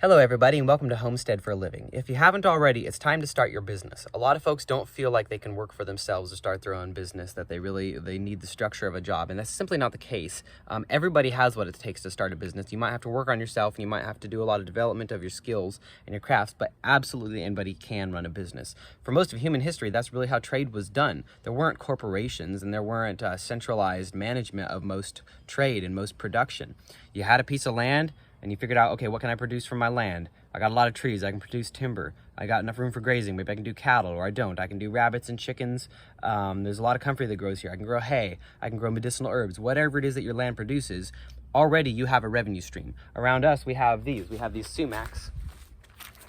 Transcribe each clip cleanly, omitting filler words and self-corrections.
Hello everybody and welcome to Homestead for a Living. If you haven't already, it's time to start your business. A lot of folks don't feel like they can work for themselves or start their own business, that they need the structure of a job, and that's simply not the case. Everybody has what it takes to start a business. You might have to work on yourself and you might have to do a lot of development of your skills and your crafts, but absolutely anybody can run a business. For most of human history, that's really how trade was done. There weren't corporations and there weren't centralized management of most trade and most production. You had a piece of land and you figured out, okay, what can I produce from my land? I got a lot of trees, I can produce timber. I got enough room for grazing, maybe I can do cattle, or I don't. I can do rabbits and chickens. There's a lot of comfrey that grows here. I can grow hay, I can grow medicinal herbs. Whatever it is that your land produces, already you have a revenue stream. Around us, we have these sumacs,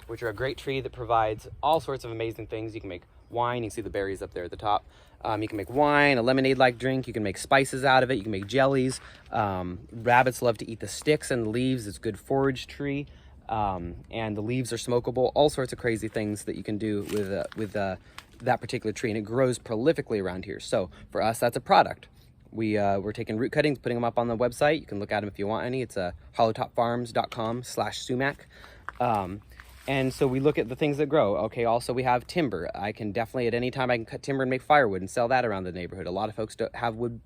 which are a great tree that provides all sorts of amazing things. You can make wine, you can see the berries up there at the top. You can make wine, a lemonade-like drink. You can make spices out of it. You can make jellies. Rabbits love to eat the sticks and the leaves. It's a good forage tree. And the leaves are smokable. All sorts of crazy things that you can do with that particular tree. And it grows prolifically around here. So for us, that's a product. We're taking root cuttings, putting them up on the website. You can look at them if you want any. It's hollowtopfarms.com/sumac. And so we look at the things that grow. Okay, also we have timber. I can definitely, at any time, I can cut timber and make firewood and sell that around the neighborhood. A lot of folks don't have wood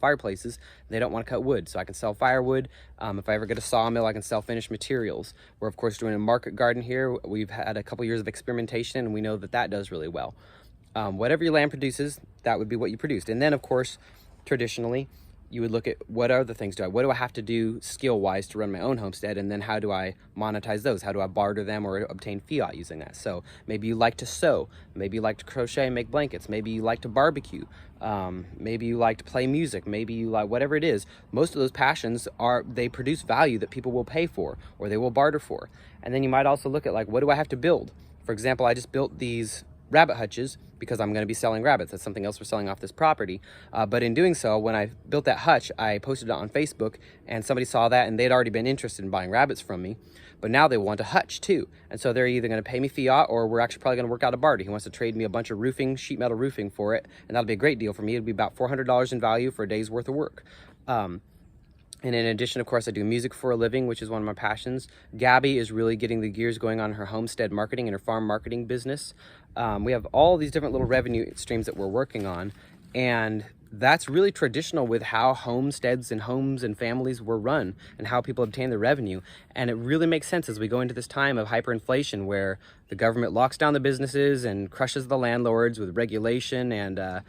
fireplaces. They don't want to cut wood, so I can sell firewood. If I ever get a sawmill, I can sell finished materials. We're, of course, doing a market garden here. We've had a couple years of experimentation, and we know that that does really well. Whatever your land produces, that would be what you produced. And then, of course, traditionally, you would look at what other things what do I have to do skill-wise to run my own homestead, and then how do I monetize those? How do I barter them or obtain fiat using that? So maybe you like to sew, maybe you like to crochet and make blankets, maybe you like to barbecue, maybe you like to play music, maybe you like whatever it is. Most of those passions they produce value that people will pay for or they will barter for. And then you might also look at, like, what do I have to build? For example, I just built these rabbit hutches because I'm going to be selling rabbits. That's something else we're selling off this property. But in doing so, when I built that hutch, I posted it on Facebook, and somebody saw that and they'd already been interested in buying rabbits from me. But now they want a hutch too. And so they're either going to pay me fiat, or we're actually probably going to work out a barter. He wants to trade me a bunch of roofing, sheet metal roofing for it. And that'll be a great deal for me. It'll be about $400 in value for a day's worth of work. And in addition, of course, I do music for a living, which is one of my passions. Gabby is really getting the gears going on her homestead marketing and her farm marketing business. We have all these different little revenue streams that we're working on, and that's really traditional with how homesteads and homes and families were run and how people obtain their revenue. And it really makes sense as we go into this time of hyperinflation, where the government locks down the businesses and crushes the landlords with regulation and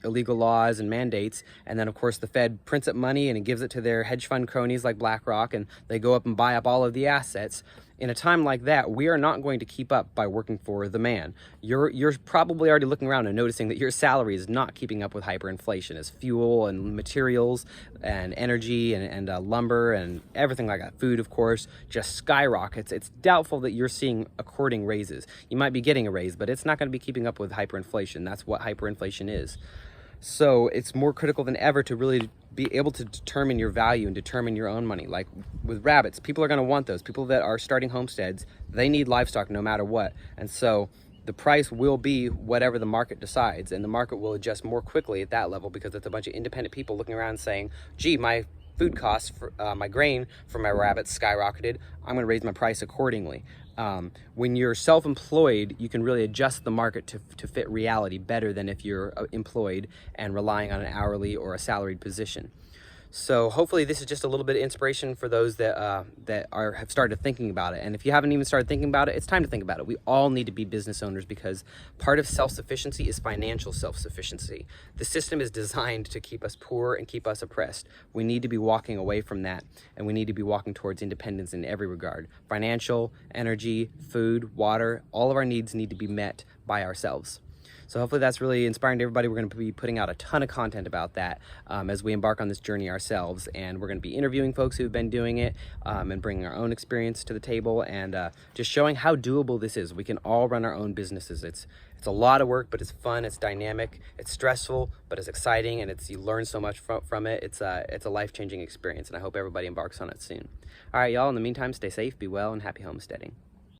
illegal laws and mandates. And then, of course, the Fed prints up money and it gives it to their hedge fund cronies like BlackRock, and they go up and buy up all of the assets. In a time like that, we are not going to keep up by working for the man. You're probably already looking around and noticing that your salary is not keeping up with hyperinflation, as fuel and materials and energy and lumber and everything like that, food, of course, just skyrockets. It's doubtful that you're seeing according raises. You might be getting a raise, but it's not going to be keeping up with hyperinflation. That's what hyperinflation is. So it's more critical than ever to really be able to determine your value and determine your own money. Like with rabbits, people are going to want those. People that are starting homesteads, they need livestock no matter what. And so the price will be whatever the market decides, and the market will adjust more quickly at that level because it's a bunch of independent people looking around saying, gee, my food costs for my grain for my rabbits skyrocketed. I'm going to raise my price accordingly. When you're self-employed, you can really adjust the market to fit reality better than if you're employed and relying on an hourly or a salaried position. So hopefully this is just a little bit of inspiration for those that have started thinking about it. And if you haven't even started thinking about it, it's time to think about it. We all need to be business owners because part of self-sufficiency is financial self-sufficiency. The system is designed to keep us poor and keep us oppressed. We need to be walking away from that, and we need to be walking towards independence in every regard. Financial, energy, food, water, all of our needs need to be met by ourselves. So hopefully that's really inspiring to everybody. We're going to be putting out a ton of content about that as we embark on this journey ourselves. And we're going to be interviewing folks who've been doing it and bringing our own experience to the table and just showing how doable this is. We can all run our own businesses. It's a lot of work, but it's fun, it's dynamic, it's stressful, but it's exciting, and you learn so much from it. It's a life-changing experience, and I hope everybody embarks on it soon. All right, y'all, in the meantime, stay safe, be well, and happy homesteading.